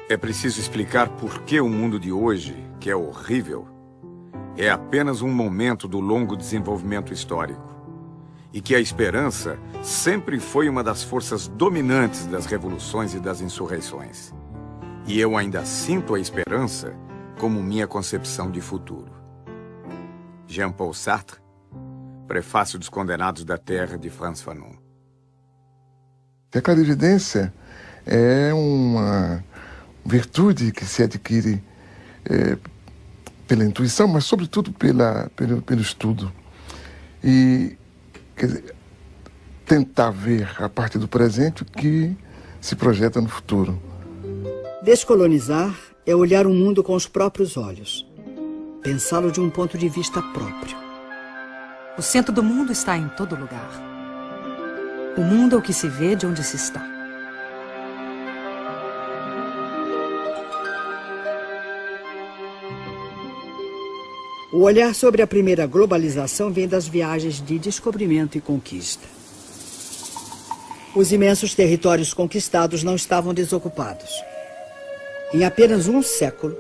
É preciso explicar por que o mundo de hoje, que é horrível, é apenas um momento do longo desenvolvimento histórico. E que a esperança sempre foi uma das forças dominantes das revoluções e das insurreições. E eu ainda sinto a esperança como minha concepção de futuro. Jean-Paul Sartre, Prefácio dos Condenados da Terra, de Frantz Fanon. A clarividência é uma virtude que se adquire pela intuição, mas sobretudo pelo estudo. E quer dizer, tentar ver a partir do presente o que se projeta no futuro. Descolonizar é olhar o mundo com os próprios olhos, pensá-lo de um ponto de vista próprio. O centro do mundo está em todo lugar. O mundo é o que se vê de onde se está. O olhar sobre a primeira globalização vem das viagens de descobrimento e conquista. Os imensos territórios conquistados não estavam desocupados. Em apenas um século,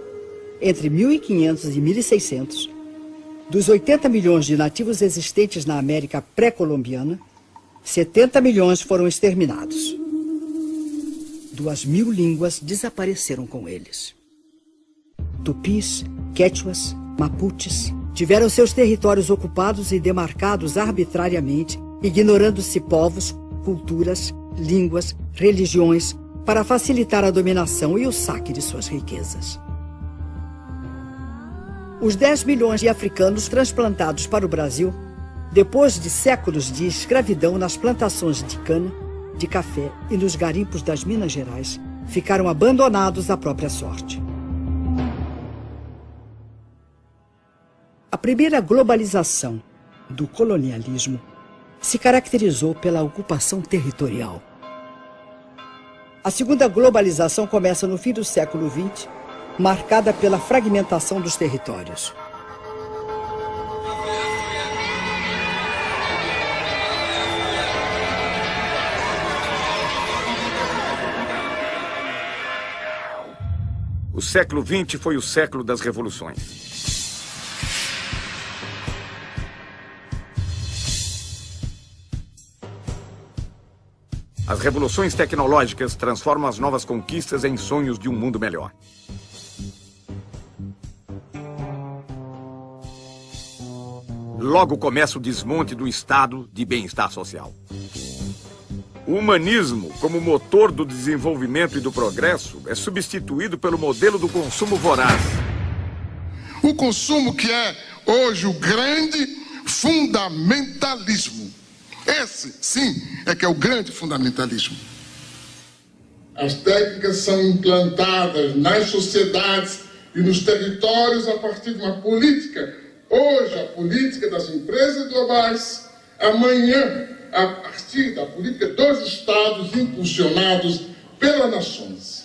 entre 1500 e 1600, dos 80 milhões de nativos existentes na América pré-colombiana, 70 milhões foram exterminados. 2.000 línguas desapareceram com eles. Tupis, quechuas, mapuches tiveram seus territórios ocupados e demarcados arbitrariamente, ignorando-se povos, culturas, línguas, religiões, para facilitar a dominação e o saque de suas riquezas. Os 10 milhões de africanos transplantados para o Brasil, depois de séculos de escravidão nas plantações de cana, de café e nos garimpos das Minas Gerais, ficaram abandonados à própria sorte. A primeira globalização do colonialismo se caracterizou pela ocupação territorial. A segunda globalização começa no fim do século XX, marcada pela fragmentação dos territórios. O século XX foi o século das revoluções. As revoluções tecnológicas transformam as novas conquistas em sonhos de um mundo melhor. Logo começa o desmonte do estado de bem-estar social. O humanismo, como motor do desenvolvimento e do progresso, é substituído pelo modelo do consumo voraz. O consumo que é hoje o grande fundamentalismo. Esse, sim, é que é o grande fundamentalismo. As técnicas são implantadas nas sociedades e nos territórios a partir de uma política. Hoje, a política das empresas globais. Amanhã, a partir da política dos Estados impulsionados pelas nações.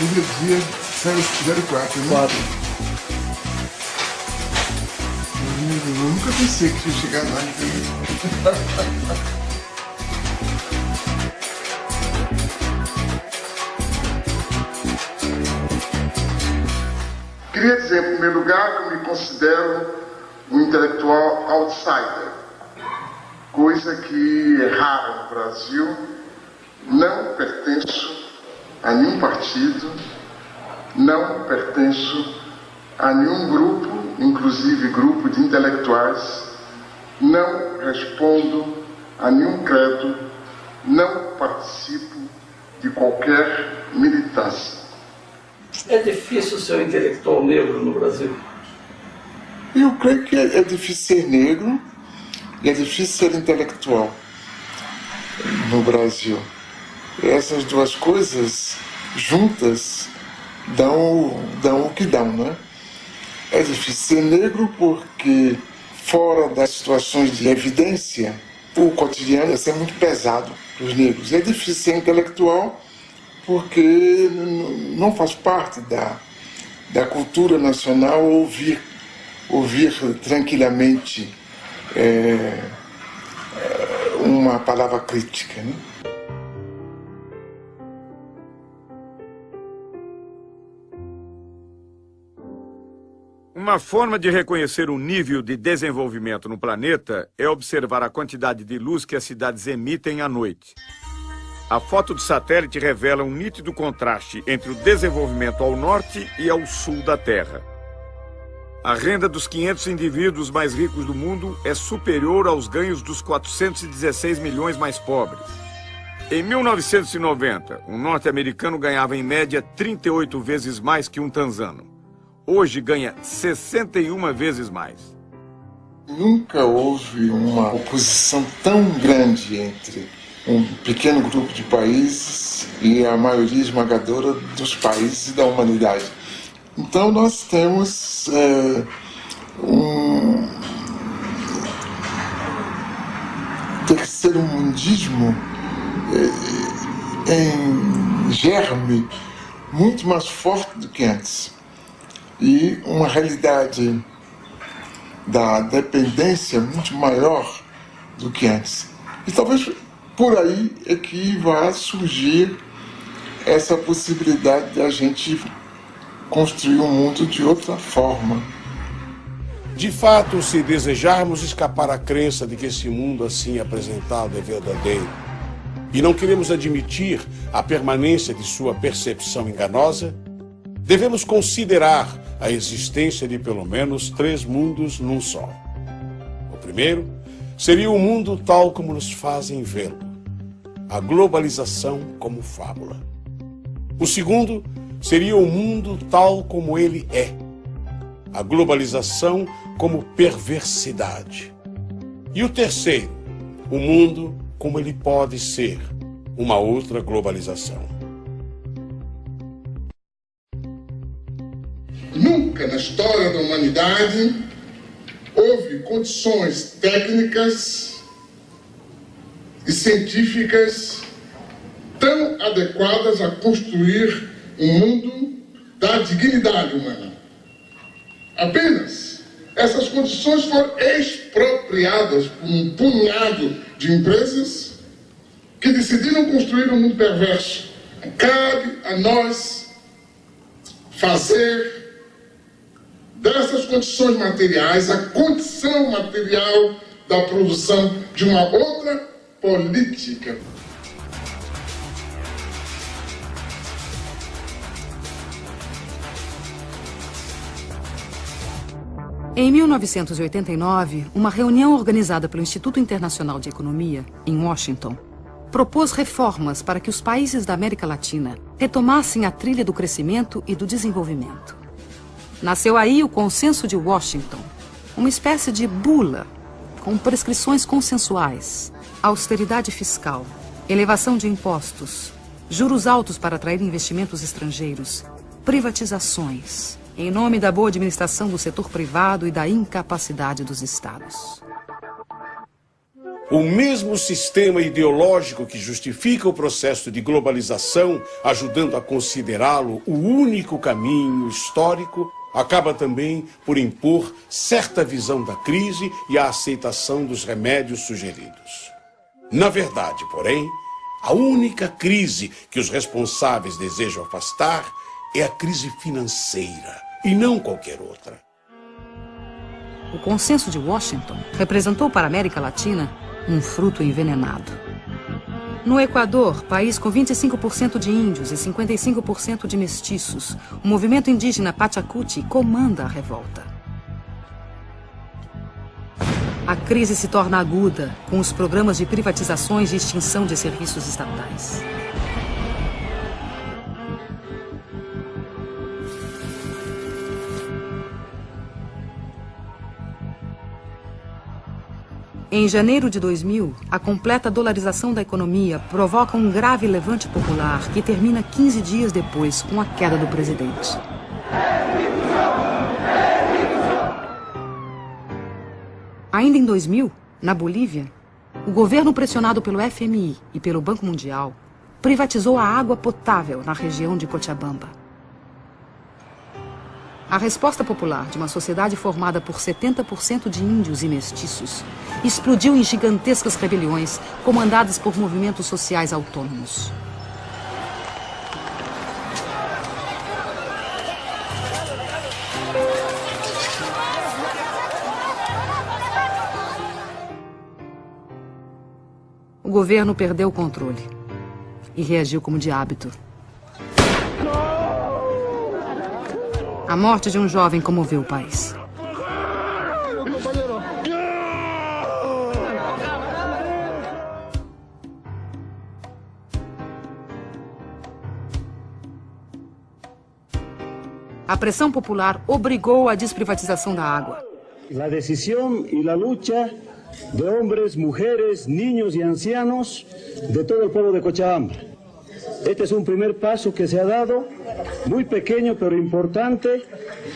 Energia 04, né? 4. Eu nunca pensei que ia chegar lá. Queria dizer, em primeiro lugar, que eu me considero um intelectual outsider, coisa que é rara no Brasil. Não pertenço a nenhum partido, não pertenço a nenhum grupo, inclusive grupo de intelectuais, não respondo a nenhum credo, não participo de qualquer militância. É difícil ser um intelectual negro no Brasil? Eu creio que é difícil ser negro e é difícil ser intelectual no Brasil. Essas duas coisas juntas dão o que dão, né? É difícil ser negro porque, fora das situações de evidência, o cotidiano é muito pesado para os negros. É difícil ser intelectual porque não faz parte da cultura nacional ouvir tranquilamente uma palavra crítica, né? Uma forma de reconhecer o nível de desenvolvimento no planeta é observar a quantidade de luz que as cidades emitem à noite. A foto de satélite revela um nítido contraste entre o desenvolvimento ao norte e ao sul da Terra. A renda dos 500 indivíduos mais ricos do mundo é superior aos ganhos dos 416 milhões mais pobres. Em 1990, um norte-americano ganhava em média 38 vezes mais que um tanzano. Hoje ganha 61 vezes mais. Nunca houve uma oposição tão grande entre um pequeno grupo de países e a maioria esmagadora dos países da humanidade. Então nós temos um terceiro-mundismo em germe muito mais forte do que antes. E uma realidade da dependência muito maior do que antes. E talvez por aí é que vai surgir essa possibilidade de a gente construir um mundo de outra forma. De fato, se desejarmos escapar à crença de que esse mundo assim apresentado é verdadeiro, e não queremos admitir a permanência de sua percepção enganosa, devemos considerar a existência de pelo menos 3 mundos num só. O primeiro seria o mundo tal como nos fazem vê-lo, a globalização como fábula. O segundo seria o mundo tal como ele é, a globalização como perversidade. E o terceiro, o mundo como ele pode ser, uma outra globalização. Nunca na história da humanidade houve condições técnicas e científicas tão adequadas a construir um mundo da dignidade humana. Apenas essas condições foram expropriadas por um punhado de empresas que decidiram construir um mundo perverso. Cabe a nós fazer dessas condições materiais a condição material da produção de uma outra política. Em 1989, uma reunião organizada pelo Instituto Internacional de Economia, em Washington, propôs reformas para que os países da América Latina retomassem a trilha do crescimento e do desenvolvimento. Nasceu aí o Consenso de Washington, uma espécie de bula com prescrições consensuais, austeridade fiscal, elevação de impostos, juros altos para atrair investimentos estrangeiros, privatizações, em nome da boa administração do setor privado e da incapacidade dos Estados. O mesmo sistema ideológico que justifica o processo de globalização, ajudando a considerá-lo o único caminho histórico, acaba também por impor certa visão da crise e a aceitação dos remédios sugeridos. Na verdade, porém, a única crise que os responsáveis desejam afastar é a crise financeira, e não qualquer outra. O Consenso de Washington representou para a América Latina um fruto envenenado. No Equador, país com 25% de índios e 55% de mestiços, o movimento indígena Pachacuti comanda a revolta. A crise se torna aguda com os programas de privatizações e extinção de serviços estatais. Em janeiro de 2000, a completa dolarização da economia provoca um grave levante popular que termina 15 dias depois com a queda do presidente. Ainda em 2000, na Bolívia, o governo pressionado pelo FMI e pelo Banco Mundial privatizou a água potável na região de Cochabamba. A resposta popular de uma sociedade formada por 70% de índios e mestiços explodiu em gigantescas rebeliões comandadas por movimentos sociais autônomos. O governo perdeu o controle e reagiu como de hábito. A morte de um jovem comoveu o país. A pressão popular obrigou a desprivatização da água. A decisão e a luta de homens, mulheres, niños y ancianos de todo el pueblo de Cochabamba. Este es un primer paso que se ha dado, muy pequeño pero importante,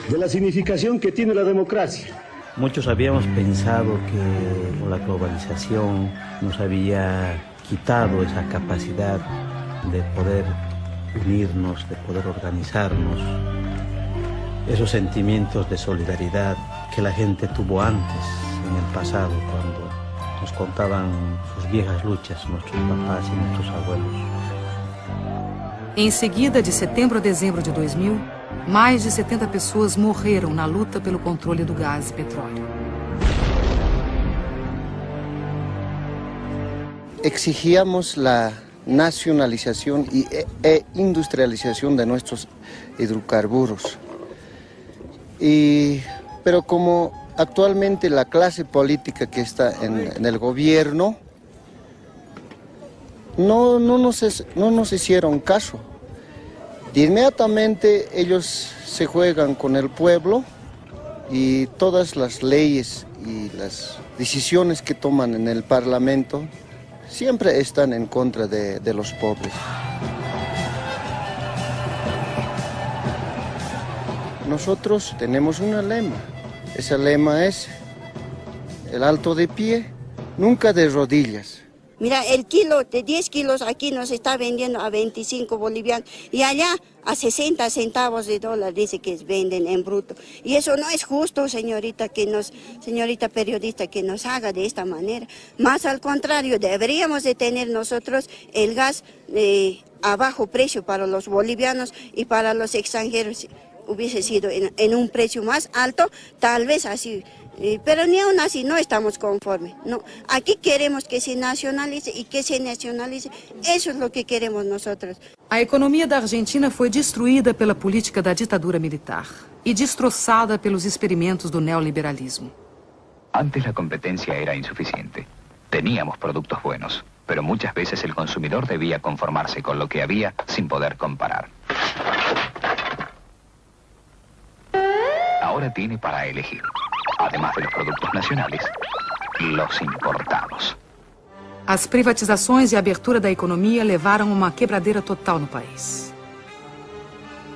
de la significación que tiene la democracia. Muchos habíamos pensado que la globalización nos había quitado esa capacidad de poder unirnos, de poder organizarnos, esos sentimientos de solidaridad que la gente tuvo antes, en el pasado, cuando nos contaban sus viejas luchas, nuestros papás y nuestros abuelos. Em seguida, de setembro a dezembro de 2000, mais de 70 pessoas morreram na luta pelo controle do gás e petróleo. Exigíamos la nacionalización e industrialización de nuestros hidrocarburos. Pero como actualmente la clase política que está en el gobierno no nos hicieron caso. Inmediatamente ellos se juegan con el pueblo y todas las leyes y las decisiones que toman en el Parlamento siempre están en contra de los pobres. Nosotros tenemos un lema. Ese lema es el alto de pie, nunca de rodillas. Mira, el kilo de 10 kilos aquí nos está vendiendo a 25 bolivianos y allá a 60 centavos de dólar dice que venden en bruto. Y eso no es justo, señorita periodista, que nos haga de esta manera. Más al contrario, deberíamos de tener nosotros el gas a bajo precio para los bolivianos y para los extranjeros. Hubiese sido en un precio más alto, tal vez así. Pero ni aún así no estamos conformes. No, aquí queremos que se nacionalice y que se nacionalice. Eso es lo que queremos nosotros. A economia da Argentina foi destruída pela política da ditadura militar e destroçada pelos experimentos do neoliberalismo. Antes la competencia era insuficiente. Teníamos productos buenos, pero muchas veces el consumidor debía conformarse con lo que había sin poder comparar. Ahora tiene para elegir, además de los productos nacionales, los importados. As privatizações e a abertura da economia levaram a uma quebradeira total no país.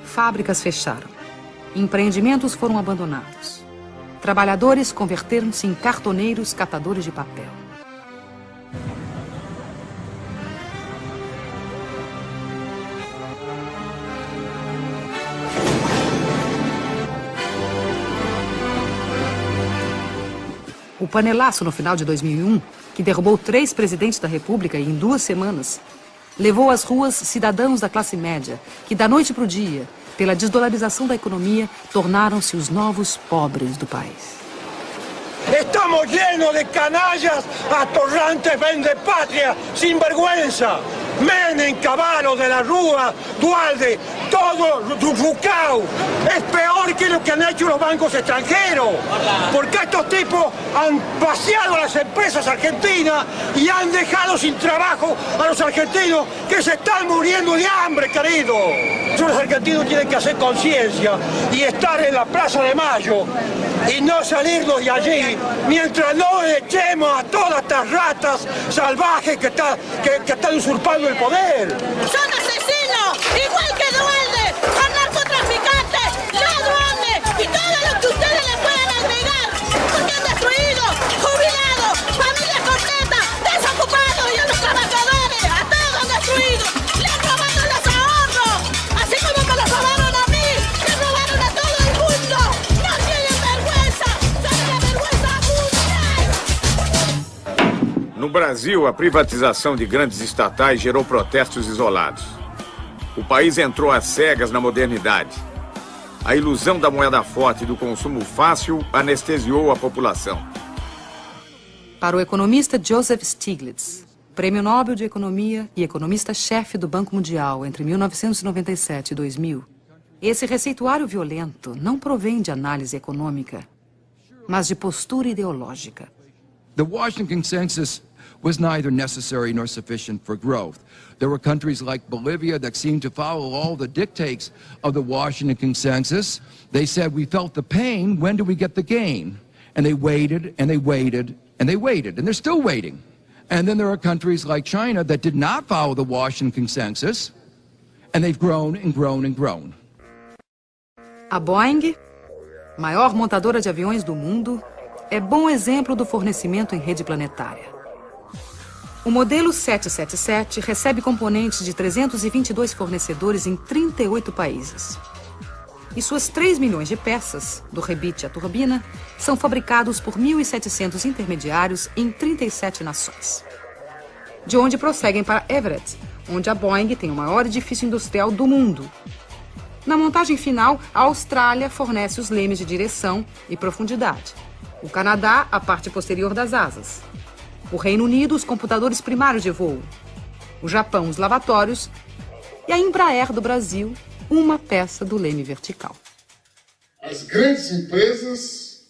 Fábricas fecharam. Empreendimentos foram abandonados. Trabalhadores converteram-se em cartoneiros catadores de papel. O panelaço no final de 2001, que derrubou 3 presidentes da República em 2 semanas, levou às ruas cidadãos da classe média, que da noite para o dia, pela desdolarização da economia, tornaram-se os novos pobres do país. Estamos llenos de canallas, atorrantes, vendepatria, sinvergüenza. Menem, Cavallo, de la Rúa, Dualde, todo Rucao. Es peor que lo que han hecho los bancos extranjeros. Porque estos tipos han vaciado las empresas argentinas y han dejado sin trabajo a los argentinos que se están muriendo de hambre, querido. Los argentinos tienen que hacer conciencia y estar en la Plaza de Mayo y no salirnos de allí mientras no echemos a todas estas ratas salvajes que están usurpando el poder. Son asesinos, igual que Dualde, son narcotraficantes, ladrones y todo lo que ustedes le puedan agregar, porque han destruido jubilados, familias completas, desocupados y a los trabajadores, a todos han destruido, le han robado los ahorros, así como me los robaron a mí, le robaron a todo el mundo. No Brasil, a privatização de grandes estatais gerou protestos isolados. O país entrou às cegas na modernidade. A ilusão da moeda forte e do consumo fácil anestesiou a população. Para o economista Joseph Stiglitz, Prêmio Nobel de Economia e economista-chefe do Banco Mundial entre 1997 e 2000, esse receituário violento não provém de análise econômica, mas de postura ideológica. The Washington Consensus was neither necessary nor sufficient for growth. There were countries like Bolivia that seemed to follow all the dictates of the Washington Consensus. They said, we felt the pain, when do we get the gain? And they waited, and they waited, and they waited, and they're still waiting. And then there are countries like China that did not follow the Washington Consensus, and they've grown and grown and grown. A Boeing, maior montadora de aviões do mundo, é bom exemplo do fornecimento em rede planetária. O modelo 777 recebe componentes de 322 fornecedores em 38 países. E suas 3 milhões de peças, do rebite à turbina, são fabricados por 1.700 intermediários em 37 nações. De onde prosseguem para Everett, onde a Boeing tem o maior edifício industrial do mundo. Na montagem final, a Austrália fornece os lemes de direção e profundidade. O Canadá, a parte posterior das asas. O Reino Unido, os computadores primários de voo. O Japão, os lavatórios. E a Embraer do Brasil, uma peça do leme vertical. As grandes empresas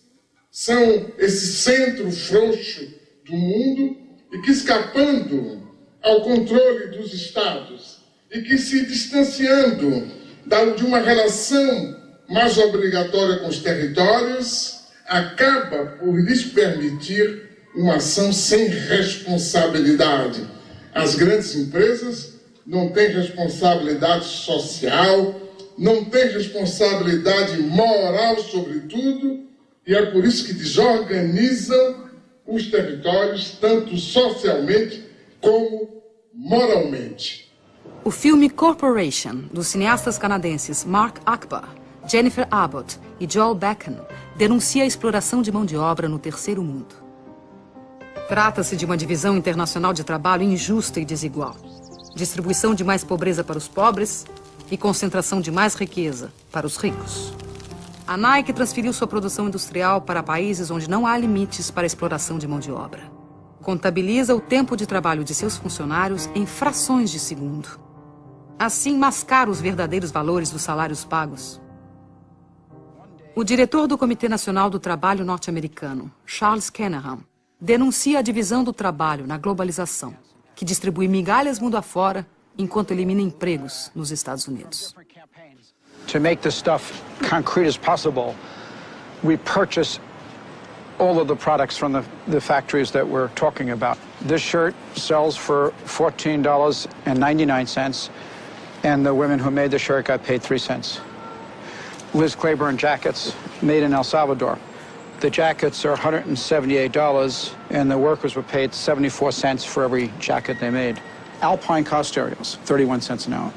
são esse centro frouxo do mundo e que, escapando ao controle dos estados e que se distanciando de uma relação mais obrigatória com os territórios, acaba por lhes permitir uma ação sem responsabilidade. As grandes empresas não têm responsabilidade social, não têm responsabilidade moral sobre tudo, e é por isso que desorganizam os territórios, tanto socialmente como moralmente. O filme Corporation, dos cineastas canadenses Mark Akbar, Jennifer Abbott e Joel Beckham, denuncia a exploração de mão de obra no terceiro mundo. Trata-se de uma divisão internacional de trabalho injusta e desigual. Distribuição de mais pobreza para os pobres e concentração de mais riqueza para os ricos. A Nike transferiu sua produção industrial para países onde não há limites para a exploração de mão de obra. Contabiliza o tempo de trabalho de seus funcionários em frações de segundo. Assim, mascara os verdadeiros valores dos salários pagos. O diretor do Comitê Nacional do Trabalho norte-americano, Charles Kennerham, denuncia a divisão do trabalho na globalização, que distribui migalhas mundo afora enquanto elimina empregos nos Estados Unidos. To make this stuff concrete as possible, we purchase all of the products from the factories that we're talking about. This shirt sells for $14.99, and the women who made the shirt got paid 3 cents. Liz Claiborne jackets, made in El Salvador. The jackets are $178, and the workers were paid 74 cents for every jacket they made. Alpine car stereos, 31 cents an hour.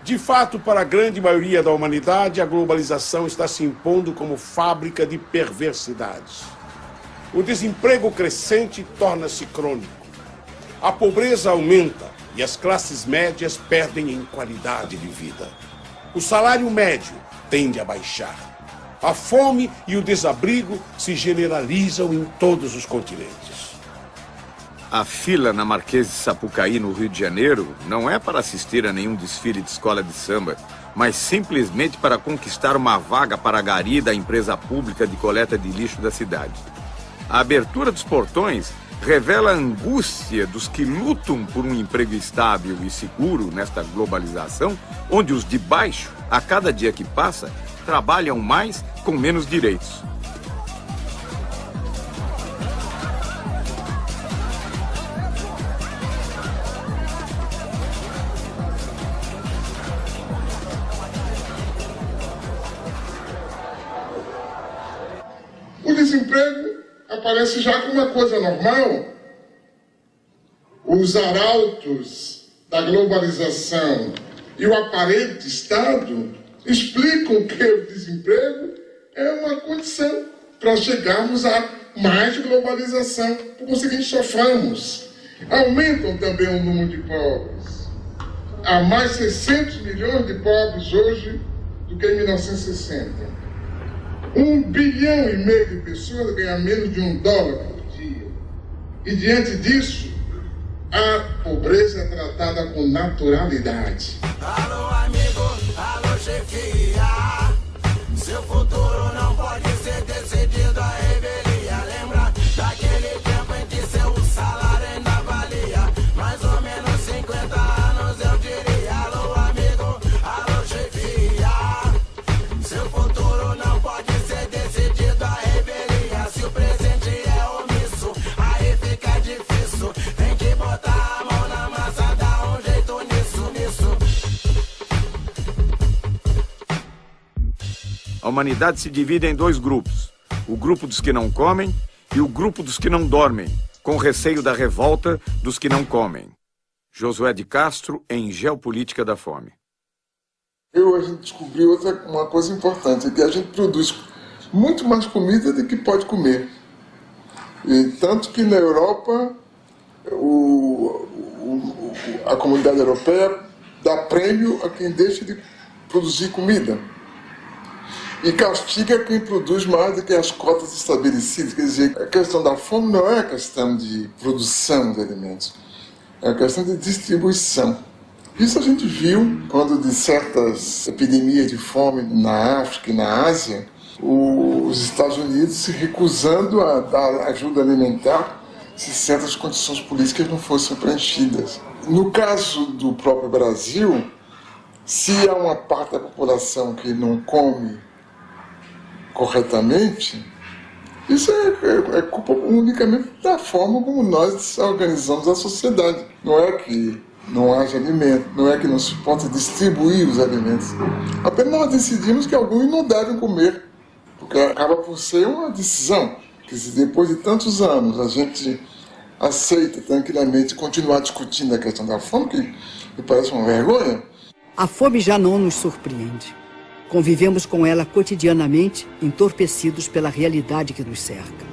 De fato, para a grande maioria da humanidade, a globalização está se impondo como fábrica de perversidades. O desemprego crescente torna-se crônico. A pobreza aumenta e as classes médias perdem em qualidade de vida. O salário médio tende a baixar. A fome e o desabrigo se generalizam em todos os continentes. A fila na Marquês de Sapucaí, no Rio de Janeiro, não é para assistir a nenhum desfile de escola de samba, mas simplesmente para conquistar uma vaga para a gari da empresa pública de coleta de lixo da cidade. A abertura dos portões revela a angústia dos que lutam por um emprego estável e seguro nesta globalização, onde os de baixo, a cada dia que passa, trabalham mais com menos direitos. O desemprego aparece já como uma coisa normal. Os arautos da globalização e o aparente Estado explicam que o desemprego é uma condição para chegarmos a mais globalização. Por conseguinte, soframos Aumentam também o número de pobres. Há mais 600 milhões de pobres hoje do que em 1960. 1,5 bilhão de pessoas ganham menos de $1 por dia. E diante disso, a pobreza é tratada com naturalidade. Alô, amigo, alô, chefia. Seu futuro não pode ser decidido a revelia. Lembra daquele tempo em que seu salário ainda valia mais ou menos 50 anos, eu diria. Alô, amigo, alô, chefia. Seu futuro não pode ser decidido a revelia. Se o presente é omisso, aí fica difícil. Tem que botar a mão na massa, dar um jeito nisso. A humanidade se divide em 2 grupos. O grupo dos que não comem e o grupo dos que não dormem, com receio da revolta dos que não comem. Josué de Castro, em Geopolítica da Fome. A gente descobriu uma coisa importante, que a gente produz muito mais comida do que pode comer. E tanto que na Europa, a comunidade europeia dá prêmio a quem deixa de produzir comida. E castiga quem produz mais do que as cotas estabelecidas. Quer dizer, a questão da fome não é a questão de produção de alimentos, é a questão de distribuição. Isso a gente viu quando de certas epidemias de fome na África e na Ásia, os Estados Unidos se recusando a dar ajuda alimentar se certas condições políticas não fossem preenchidas. No caso do próprio Brasil, se há uma parte da população que não come corretamente, isso é culpa unicamente da forma como nós organizamos a sociedade. Não é que não haja alimento, não é que não se possa distribuir os alimentos. Apenas nós decidimos que alguns não devem comer, porque acaba por ser uma decisão, que se depois de tantos anos a gente aceita tranquilamente continuar discutindo a questão da fome, que me parece uma vergonha. A fome já não nos surpreende. Convivemos com ela cotidianamente, entorpecidos pela realidade que nos cerca.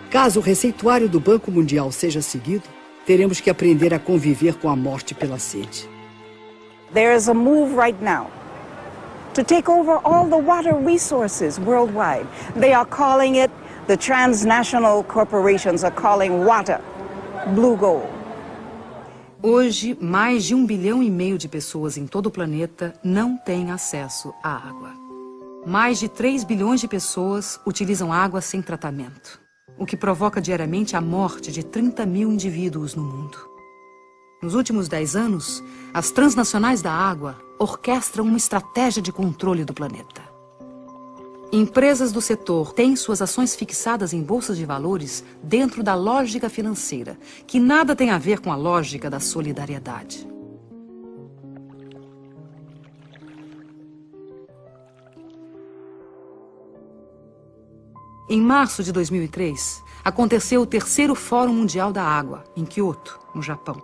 Caso o receituário do Banco Mundial seja seguido, teremos que aprender a conviver com a morte pela sede. There is a move right now to take over all the water resources worldwide. They are calling it, the transnational corporations are calling water blue gold. Hoje, mais de 1,5 bilhão de pessoas em todo o planeta não têm acesso à água. Mais de 3 bilhões de pessoas utilizam água sem tratamento, o que provoca diariamente a morte de 30 mil indivíduos no mundo. Nos últimos 10 anos, as transnacionais da água orquestram uma estratégia de controle do planeta. Empresas do setor têm suas ações fixadas em bolsas de valores dentro da lógica financeira, que nada tem a ver com a lógica da solidariedade. Em março de 2003, aconteceu o 3º Fórum Mundial da Água, em Kyoto, no Japão.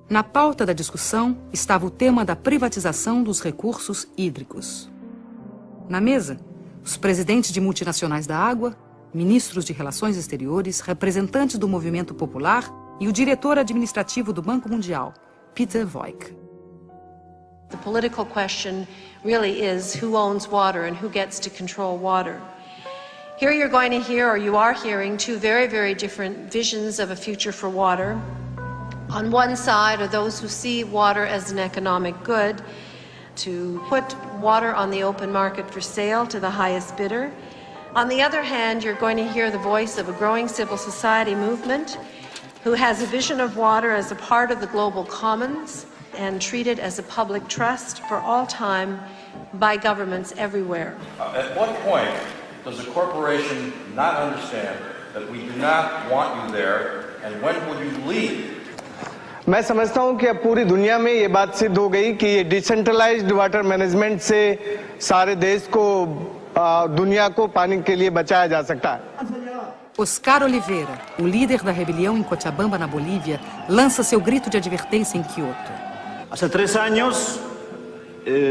Na pauta da discussão estava o tema da privatização dos recursos hídricos. Na mesa, os presidentes de multinacionais da água, ministros de relações exteriores, representantes do movimento popular e o diretor administrativo do Banco Mundial, Peter Voigt. The political question really is who owns water and who gets to control water. Here you're going to hear, or you are hearing, 2 very, very different visions of a future for water. On one side are those who see water as an economic good, to put water on the open market for sale to the highest bidder. On the other hand, you're going to hear the voice of a growing civil society movement who has a vision of water as a part of the global commons and treated as a public trust for all time by governments everywhere. At what point does a corporation not understand that we do not want you there, and when would you leave? मैं समझता हूं कि अब पूरी दुनिया में ये बात सिद्ध हो गई कि ये डिसेंट्रलाइज्ड वाटर मैनेजमेंट से सारे देश को दुनिया को पानी के लिए बचाया जा सकता है. Oscar Oliveira, o líder da rebelião em Cochabamba, na Bolívia, lança seu grito de advertência em Kyoto. Hace 3 años,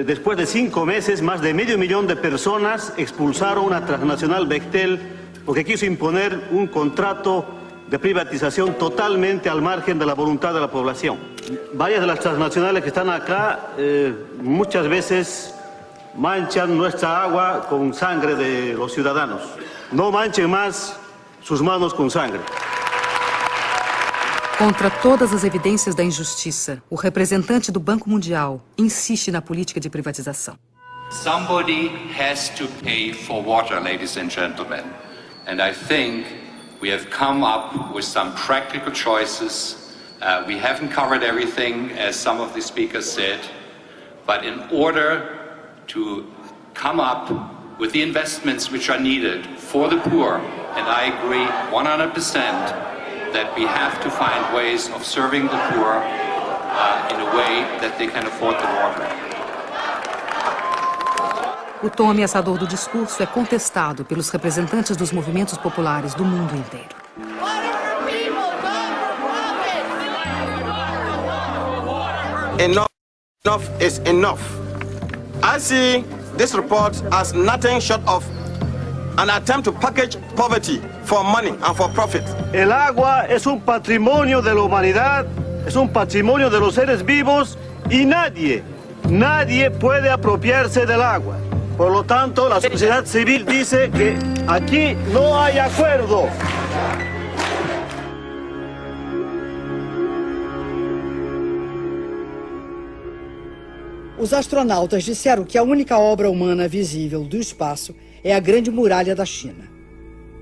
después de 5 meses, más de medio millón de personas expulsaron a transnacional Bechtel porque quiso imponer un contrato de privatización totalmente al margen de la voluntad de la población. Varias de las transnacionales que están acá muchas veces manchan nuestra agua con sangre de los ciudadanos. No manchen más sus manos com sangue. Contra todas as evidências da injustiça, o representante do Banco Mundial insiste na política de privatização. Somebody has to pay for water, ladies and gentlemen. And I think we have come up with some practical choices. We haven't covered everything, as some of the speakers said. But in order to come up with the investments which are needed for the poor, and I agree 100% that we have to find ways of serving the poor in a way that they can afford the water. O tom ameaçador do discurso é contestado pelos representantes dos movimentos populares do mundo inteiro. Enough is enough. I see this report as nothing short of an attempt to package poverty for money and for profit. El agua es un patrimonio de la humanidad, es un patrimonio de los seres vivos y nadie puede apropiarse del agua. Por lo tanto, la sociedad civil dice que aquí no hay acuerdo. Os astronautas disseram que a única obra humana visível do espaço é a Grande Muralha da China.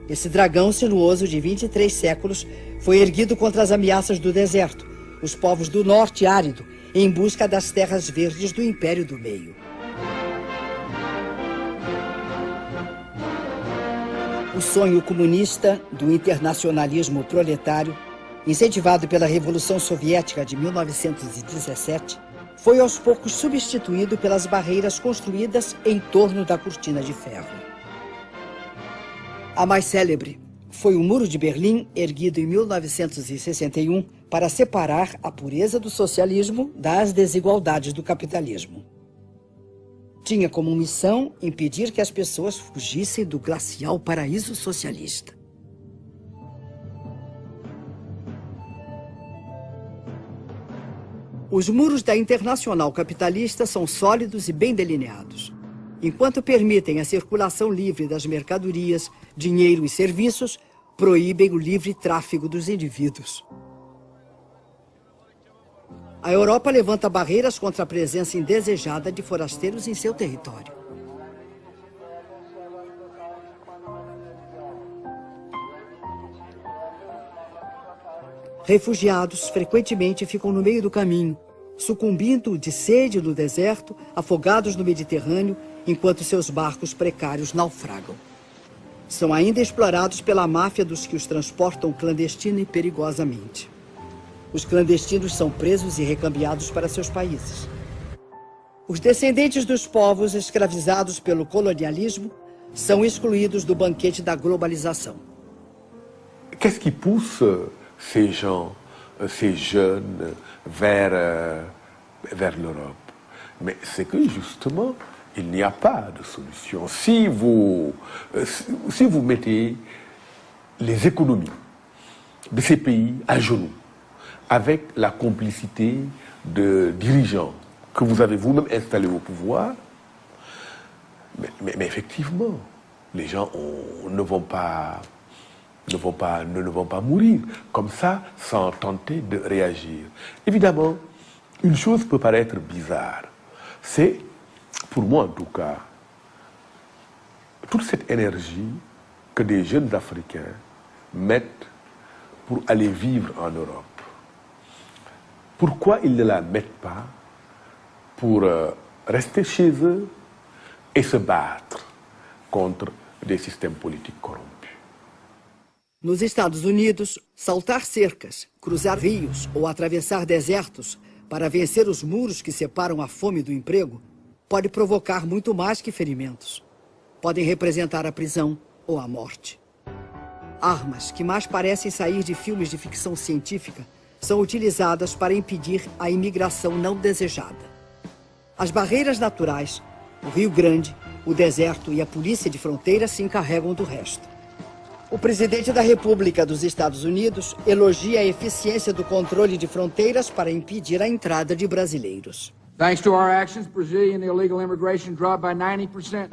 Esse dragão sinuoso de 23 séculos foi erguido contra as ameaças do deserto, os povos do norte árido, em busca das terras verdes do Império do Meio. O sonho comunista do internacionalismo proletário, incentivado pela Revolução Soviética de 1917, foi aos poucos substituído pelas barreiras construídas em torno da cortina de ferro. A mais célebre foi o Muro de Berlim, erguido em 1961 para separar a pureza do socialismo das desigualdades do capitalismo. Tinha como missão impedir que as pessoas fugissem do glacial paraíso socialista. Os muros da Internacional Capitalista são sólidos e bem delineados. Enquanto permitem a circulação livre das mercadorias, dinheiro e serviços, proíbem o livre tráfego dos indivíduos. A Europa levanta barreiras contra a presença indesejada de forasteiros em seu território. Refugiados frequentemente ficam no meio do caminho, sucumbindo de sede no deserto, afogados no Mediterrâneo, enquanto seus barcos precários naufragam. São ainda explorados pela máfia dos que os transportam clandestina e perigosamente. Os clandestinos são presos e recambiados para seus países. Os descendentes dos povos escravizados pelo colonialismo são excluídos do banquete da globalização. Qu'est-ce qui pousse ces gens, ces jeunes vers l'Europe? Mais c'est que justement, il n'y a pas de solution. Si vous mettez les économies de ces pays à genoux, avec la complicité de dirigeants que vous avez vous-même installés au pouvoir, mais effectivement, les gens ne vont pas mourir comme ça sans tenter de réagir. Évidemment, une chose peut paraître bizarre. C'est, pour moi en tout cas, toute cette énergie que des jeunes Africains mettent pour aller vivre en Europe. Pourquoi ils ne la mettent pas pour rester chez eux et se battre contre des systèmes politiques corrompus? Nos Estados Unidos, saltar cercas, cruzar rios ou atravessar desertos para vencer os muros que separam a fome do emprego pode provocar muito mais que ferimentos. Podem representar a prisão ou a morte. Armas que mais parecem sair de filmes de ficção científica são utilizadas para impedir a imigração não desejada. As barreiras naturais, o Rio Grande, o deserto e a polícia de fronteira se encarregam do resto. O presidente da República dos Estados Unidos elogia a eficiência do controle de fronteiras para impedir a entrada de brasileiros. Thanks to our actions, Brazilian illegal immigration dropped by 90%.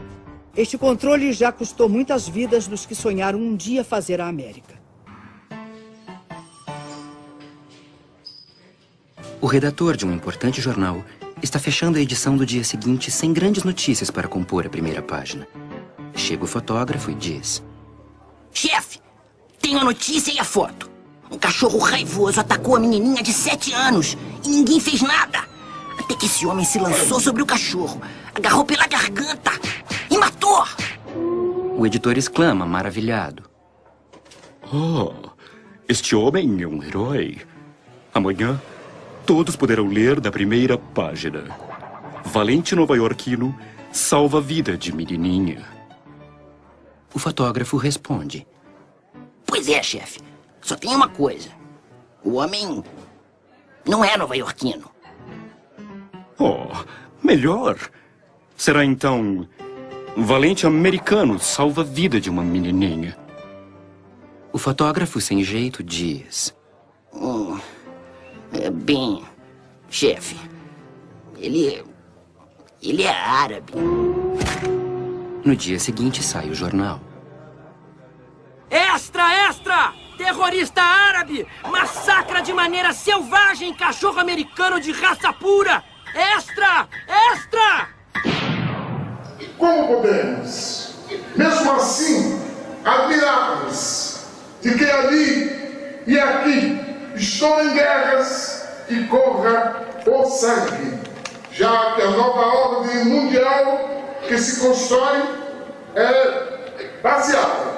Este controle já custou muitas vidas dos que sonharam um dia fazer a América. O redator de um importante jornal está fechando a edição do dia seguinte sem grandes notícias para compor a primeira página. Chega o fotógrafo e diz: Chefe, tenho a notícia e a foto. Um cachorro raivoso atacou a menininha de 7 anos e ninguém fez nada. Até que esse homem se lançou sobre o cachorro, agarrou pela garganta e matou. O editor exclama, maravilhado: Oh, este homem é um herói. Amanhã, todos poderão ler da primeira página. Valente nova-iorquino salva a vida de menininha. O fotógrafo responde: Pois é, chefe. Só tem uma coisa. O homem não é nova-iorquino. Oh, melhor. Será então... valente americano salva a vida de uma menininha. O fotógrafo sem jeito diz: Bem, chefe, ele é árabe. No dia seguinte sai o jornal. Extra, extra! Terrorista árabe massacra de maneira selvagem cachorro americano de raça pura! Extra! Extra! Como podemos, mesmo assim, admirar-nos de que ali e aqui estão em guerras e corra o sangue, já que a nova ordem mundial que se constrói é baseada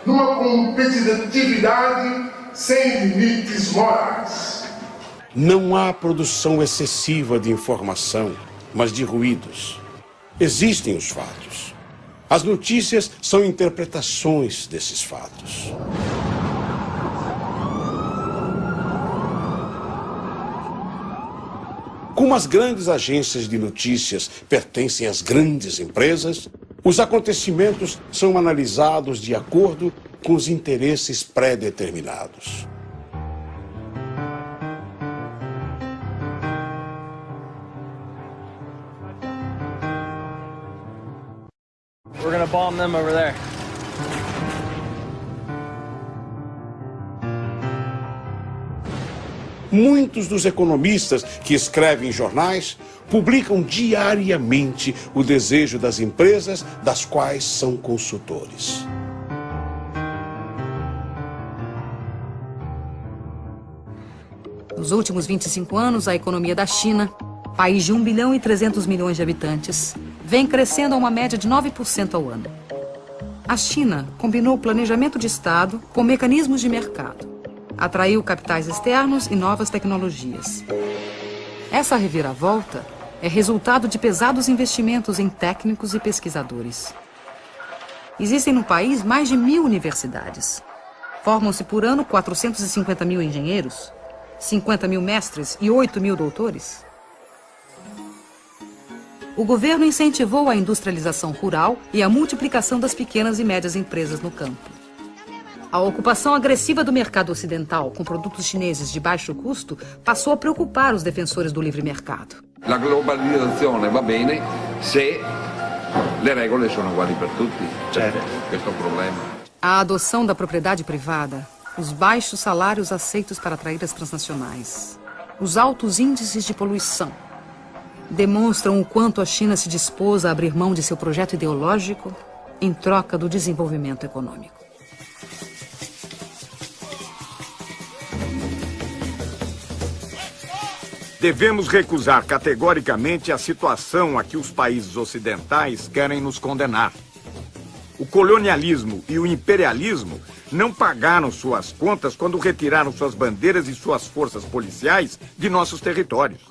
numa competitividade sem limites morais. Não há produção excessiva de informação, mas de ruídos. Existem os fatos. As notícias são interpretações desses fatos. Como as grandes agências de notícias pertencem às grandes empresas, os acontecimentos são analisados de acordo com os interesses pré-determinados. We're gonna bomb them over there. Muitos dos economistas que escrevem em jornais publicam diariamente o desejo das empresas das quais são consultores. Nos últimos 25 anos, a economia da China, país de 1 bilhão e 300 milhões de habitantes, vem crescendo a uma média de 9% ao ano. A China combinou planejamento de Estado com mecanismos de mercado. Atraiu capitais externos e novas tecnologias. Essa reviravolta é resultado de pesados investimentos em técnicos e pesquisadores. Existem no país mais de 1.000 universidades. Formam-se por ano 450 mil engenheiros, 50 mil mestres e 8 mil doutores. O governo incentivou a industrialização rural e a multiplicação das pequenas e médias empresas no campo. A ocupação agressiva do mercado ocidental com produtos chineses de baixo custo passou a preocupar os defensores do livre mercado. La globalizzazione va bene se le regole sono uguali per tutti. Certo. Questo è un problema. A adoção da propriedade privada, os baixos salários aceitos para atrair as transnacionais, os altos índices de poluição, demonstram o quanto a China se dispôs a abrir mão de seu projeto ideológico em troca do desenvolvimento econômico. Devemos recusar categoricamente a situação a que os países ocidentais querem nos condenar. O colonialismo e o imperialismo não pagaram suas contas quando retiraram suas bandeiras e suas forças policiais de nossos territórios.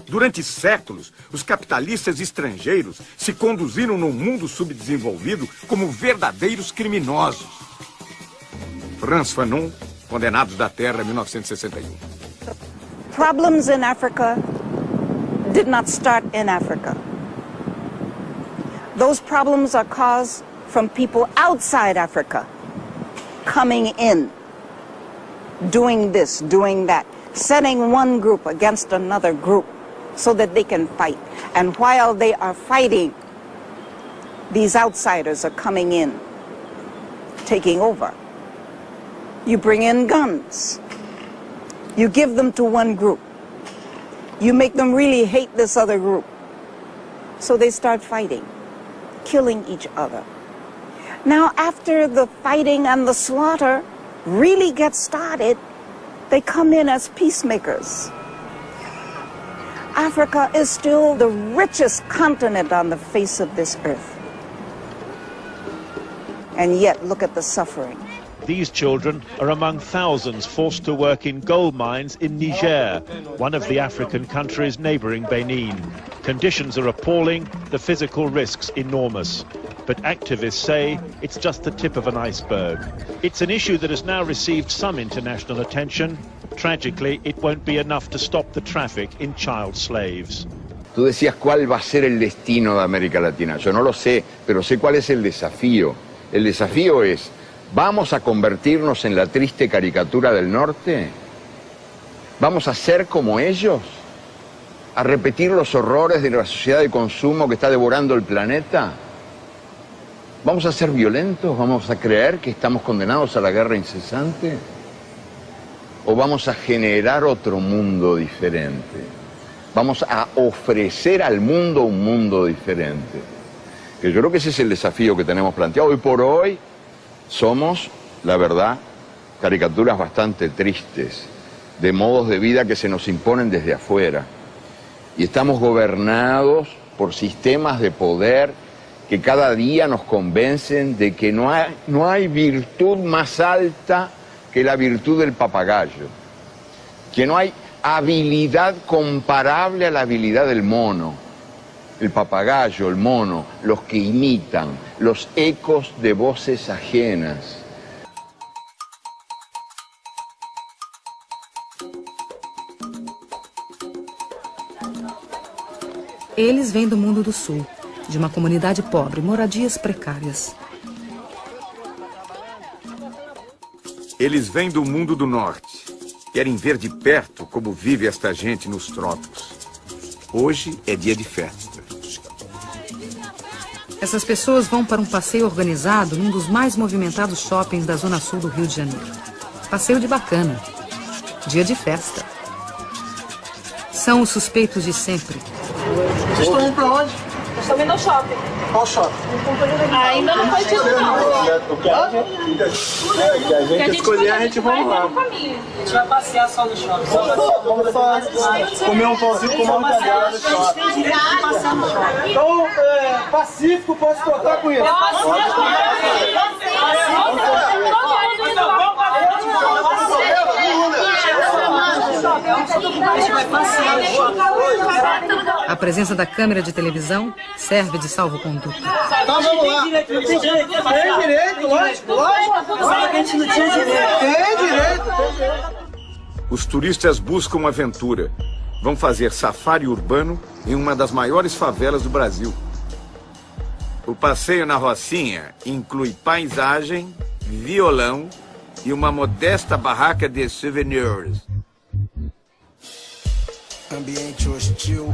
Durante séculos, os capitalistas estrangeiros se conduziram no mundo subdesenvolvido como verdadeiros criminosos. Frantz Fanon, Condenados da Terra, 1961. Problems in Africa did not start in Africa. Those problems are caused from people outside Africa coming in, doing this, doing that, setting one group against another group so that they can fight. And while they are fighting, these outsiders are coming in, taking over. You bring in guns. You give them to one group. You make them really hate this other group. So they start fighting, killing each other. Now, after the fighting and the slaughter really gets started, they come in as peacemakers. Africa is still the richest continent on the face of this earth. And yet, look at the suffering. These children are among thousands forced to work in gold mines in Niger, one of the African countries neighboring Benin. Conditions are appalling, the physical risks enormous. But activists say it's just the tip of an iceberg. It's an issue that has now received some international attention. Tragically, it won't be enough to stop the traffic in child slaves. Tú decías cuál va a ser el destino de América Latina. Yo no lo sé, pero sé cuál es el desafío. El desafío es: ¿vamos a convertirnos en la triste caricatura del norte? ¿Vamos a ser como ellos? ¿A repetir los horrores de la sociedad de consumo que está devorando el planeta? ¿Vamos a ser violentos? ¿Vamos a creer que estamos condenados a la guerra incesante? ¿O vamos a generar otro mundo diferente? Vamos a ofrecer al mundo un mundo diferente. Que yo creo que ese es el desafío que tenemos planteado. Hoy por hoy somos, la verdad, caricaturas bastante tristes de modos de vida que se nos imponen desde afuera. Y estamos gobernados por sistemas de poder que cada día nos convencen de que no hay virtud más alta que la virtud del papagayo, que no hay habilidad comparable a la habilidad del mono. El papagayo, el mono, los que imitan, los ecos de voces ajenas. Eles vêm do mundo do sul, de uma comunidade pobre, moradias precárias. Eles vêm do mundo do norte. Querem ver de perto como vive esta gente nos trópicos. Hoje é dia de festa. Essas pessoas vão para um passeio organizado num dos mais movimentados shoppings da zona sul do Rio de Janeiro. Passeio de bacana. Dia de festa. São os suspeitos de sempre. Vocês estão indo pra onde? Nós estamos indo ao shopping. Qual shopping? Ainda não foi tido, não. O que a gente escolher, a gente vai lá. A gente vai passear só no shopping. Vamos só comer um pãozinho com uma cagada no shopping. Então, Pacífico, posso cortar com isso? A presença da câmera de televisão serve de salvo-conduto. Então vamos lá. Tem direito, lógico. A gente não tinha direito. Tem direito. Os turistas buscam aventura. Vão fazer safari urbano em uma das maiores favelas do Brasil. O passeio na Rocinha inclui paisagem, violão e uma modesta barraca de souvenirs. Ambiente hostil,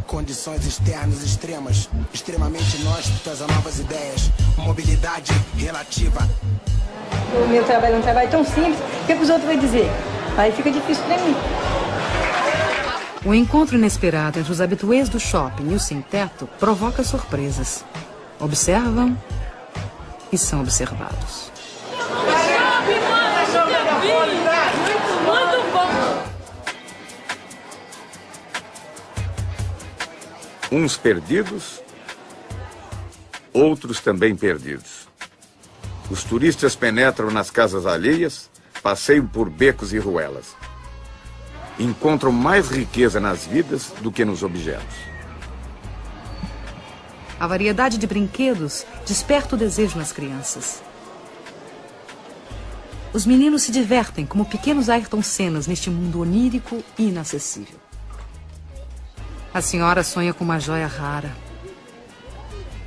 condições externas extremas, extremamente inóspitas a novas ideias, mobilidade relativa. O meu trabalho é um trabalho tão simples, o que os outros vão dizer? Aí fica difícil para mim. O encontro inesperado entre os habituês do shopping e o sem-teto provoca surpresas. Observam e são observados. Uns perdidos, outros também perdidos. Os turistas penetram nas casas alheias, passeiam por becos e ruelas. Encontram mais riqueza nas vidas do que nos objetos. A variedade de brinquedos desperta o desejo nas crianças. Os meninos se divertem como pequenos Ayrton Sennas neste mundo onírico e inacessível. A senhora sonha com uma joia rara.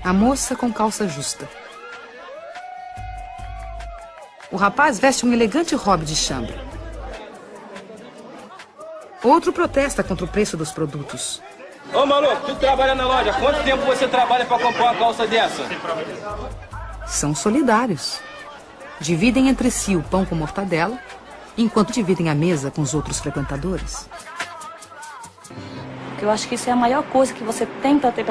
A moça com calça justa. O rapaz veste um elegante robe de chambre. Outro protesta contra o preço dos produtos. Ô maluco, tu trabalha na loja, quanto tempo você trabalha para comprar uma calça dessa? São solidários. Dividem entre si o pão com mortadela, enquanto dividem a mesa com os outros frequentadores. Eu acho que isso é a maior coisa que você tem para ter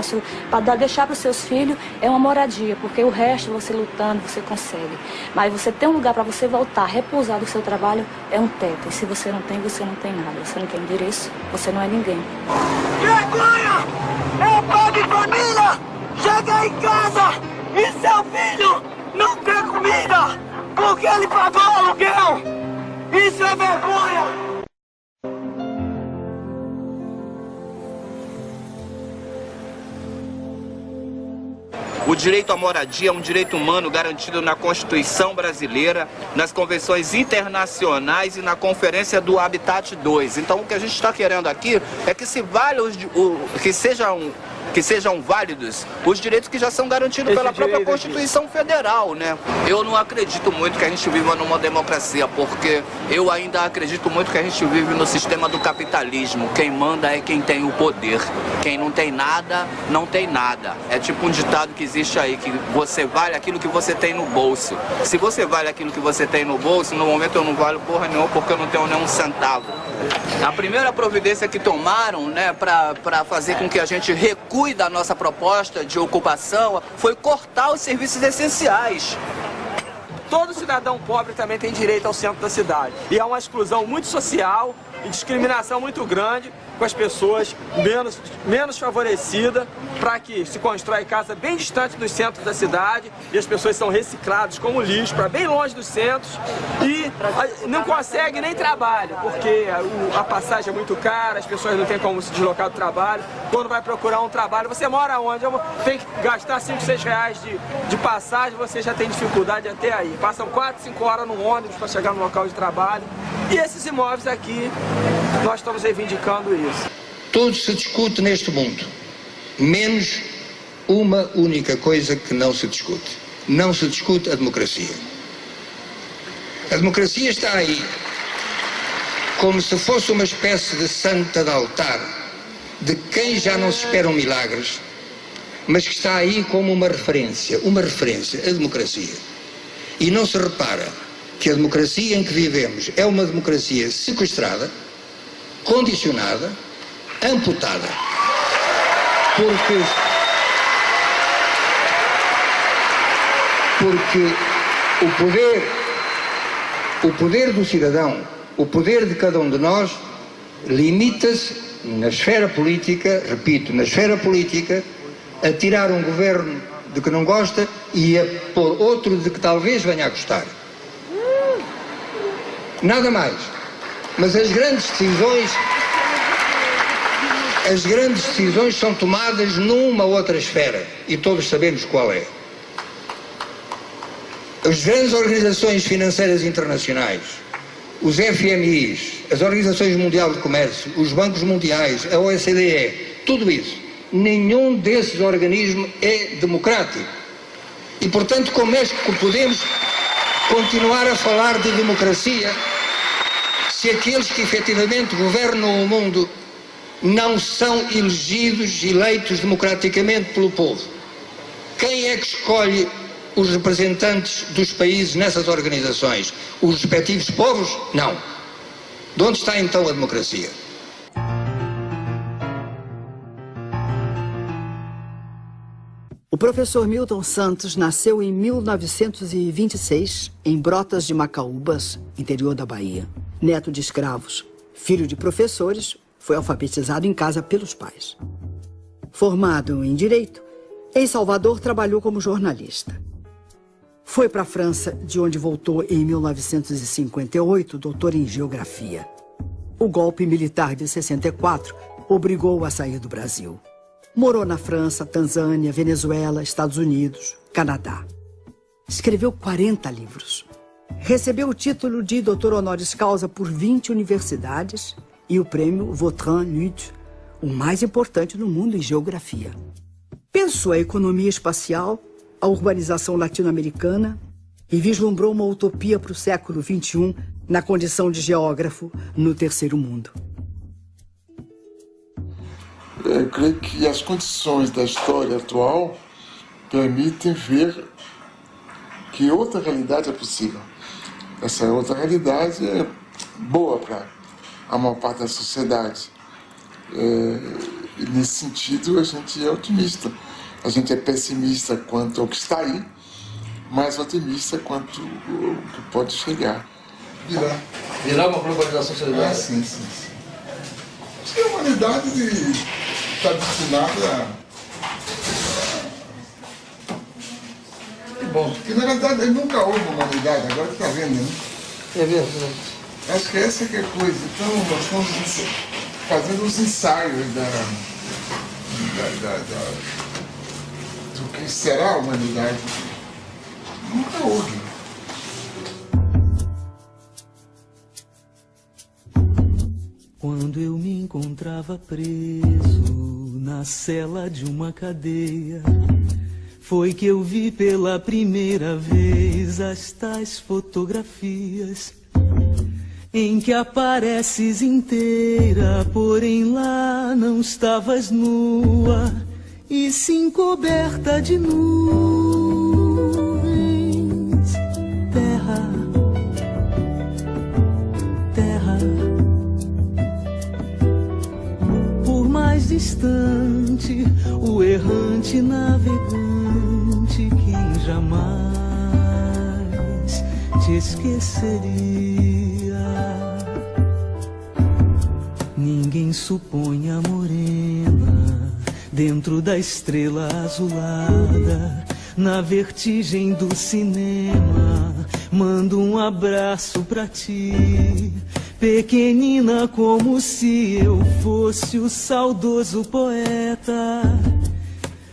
para deixar para os seus filhos é uma moradia, porque o resto você lutando você consegue. Mas você ter um lugar para você voltar, repousar do seu trabalho é um teto. E se você não tem nada. Você não tem endereço, você não é ninguém. Vergonha! É pai de família! Chega em casa e seu filho não tem comida porque ele pagou o aluguel! Isso é vergonha! O direito à moradia é um direito humano garantido na Constituição brasileira, nas convenções internacionais e na Conferência do Habitat 2. Então o que a gente está querendo aqui é que sejam válidos os direitos que já são garantidos pela própria Constituição Federal, né? Eu não acredito muito que a gente viva numa democracia, porque eu ainda acredito muito que a gente vive no sistema do capitalismo. Quem manda é quem tem o poder. Quem não tem nada, não tem nada. É tipo um ditado que existe aí, que você vale aquilo que você tem no bolso. Se você vale aquilo que você tem no bolso, no momento eu não valho porra nenhuma porque eu não tenho nenhum centavo. A primeira providência que tomaram, né, para fazer com que a gente recue da nossa proposta de ocupação foi cortar os serviços essenciais. Todo cidadão pobre também tem direito ao centro da cidade. E há uma exclusão muito social e discriminação muito grande com as pessoas menos favorecidas, para que se constrói casa bem distante dos centros da cidade e as pessoas são recicladas como lixo para bem longe dos centros e não conseguem nem trabalho, porque a passagem é muito cara, as pessoas não têm como se deslocar do trabalho. Quando vai procurar um trabalho, você mora onde? Tem que gastar 5, 6 reais de passagem, você já tem dificuldade até aí. Passam 4, 5 horas no ônibus para chegar no local de trabalho. E esses imóveis aqui, nós estamos reivindicando isso. Tudo se discute neste mundo, menos uma única coisa que não se discute. Não se discute a democracia. A democracia está aí como se fosse uma espécie de santa de altar, de quem já não se esperam milagres, mas que está aí como uma referência, a democracia. E não se repara que a democracia em que vivemos é uma democracia sequestrada, condicionada, amputada, porque o poder do cidadão, o poder de cada um de nós, limita-se na esfera política, repito, na esfera política, a tirar um governo de que não gosta e a pôr outro de que talvez venha a gostar. Nada mais. Mas as grandes decisões são tomadas numa outra esfera e todos sabemos qual é. As grandes organizações financeiras internacionais, os FMIs, as Organizações Mundiais de Comércio, os bancos mundiais, a OCDE, tudo isso, nenhum desses organismos é democrático. E, portanto, como é que podemos continuar a falar de democracia se aqueles que efetivamente governam o mundo não são eleitos democraticamente pelo povo? Quem é que escolhe os representantes dos países nessas organizações? Os respectivos povos? Não. De onde está então a democracia? O professor Milton Santos nasceu em 1926, em Brotas de Macaúbas, interior da Bahia. Neto de escravos, filho de professores, foi alfabetizado em casa pelos pais. Formado em Direito, em Salvador trabalhou como jornalista. Foi para a França, de onde voltou em 1958, doutor em Geografia. O golpe militar de 64 obrigou-o a sair do Brasil. Morou na França, Tanzânia, Venezuela, Estados Unidos, Canadá. Escreveu 40 livros. Recebeu o título de doutor honoris causa por 20 universidades e o prêmio Vautrin Lud, o mais importante no mundo em geografia. Pensou a economia espacial, a urbanização latino-americana e vislumbrou uma utopia para o século XXI na condição de geógrafo no terceiro mundo. Eu creio que as condições da história atual permitem ver que outra realidade é possível. Essa outra realidade é boa para a maior parte da sociedade. E nesse sentido, a gente é otimista. A gente é pessimista quanto ao que está aí, mas otimista quanto ao que pode chegar. Virar uma globalização solidária? Sim. Acho que a humanidade está destinada a... Bom, porque na realidade nunca houve humanidade, agora que está vendo, né? É verdade. Acho que essa que é a coisa. Então, nós estamos fazendo os ensaios do que será a humanidade. Nunca houve. Quando eu me encontrava preso na cela de uma cadeia, foi que eu vi pela primeira vez as tais fotografias em que apareces inteira, porém lá não estavas nua, e sim coberta de nuvens. Terra, terra, por mais distante, o errante navegante, quem jamais te esqueceria. Ninguém supõe a morena dentro da estrela azulada, na vertigem do cinema. Mando um abraço pra ti, pequenina, como se eu fosse o saudoso poeta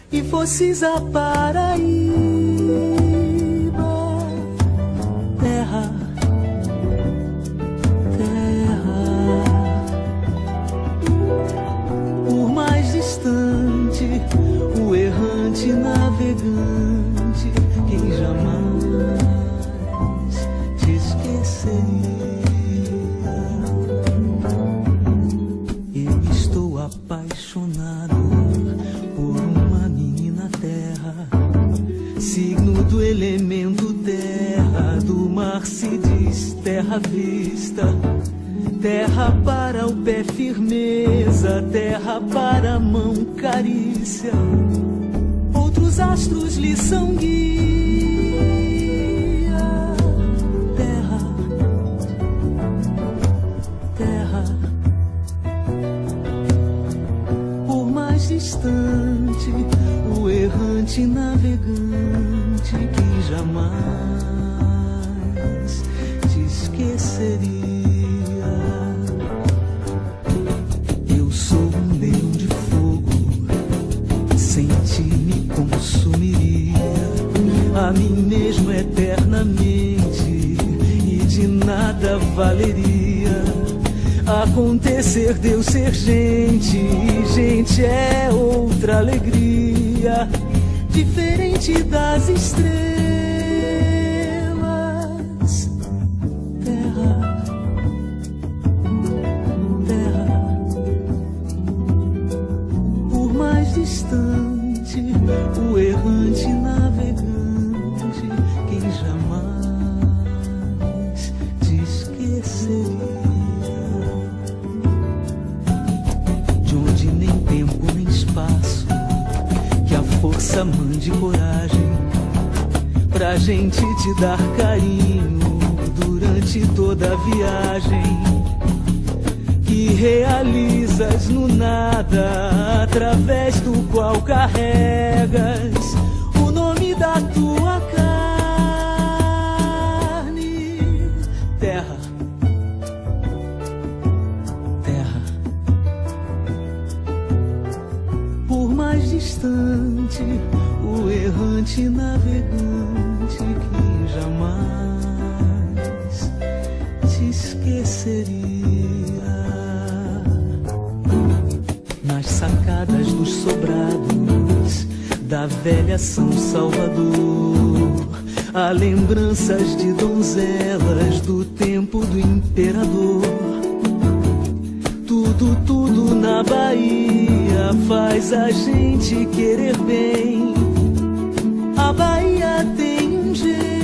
e fosses a Paraíba. Terra, o errante navegante, quem jamais te esqueceria. Eu estou apaixonado por uma menina terra, signo do elemento terra, do mar se diz terra à vista. Terra para o pé firmeza, terra para a mão carícia, outros astros lhe são guia. Terra, terra, por mais distante, o errante navegante que jamais te esqueceria. A mim mesmo eternamente, e de nada valeria acontecer de eu ser gente, e gente é outra alegria, diferente das estrelas. Terra, terra, por mais distante, o errante navegante, quem jamais te esqueceria. De onde nem tempo nem espaço, que a força mande coragem pra gente te dar carinho durante toda a viagem que realizas no nada, através do qual carregas o nome da tua carne. Terra, terra, por mais distante, o errante navegante que jamais te esqueceria. Nas sacadas dos sobrados, da velha São Salvador. Há lembranças de donzelas do tempo do imperador. Tudo na Bahia faz a gente querer bem. A Bahia tem um jeito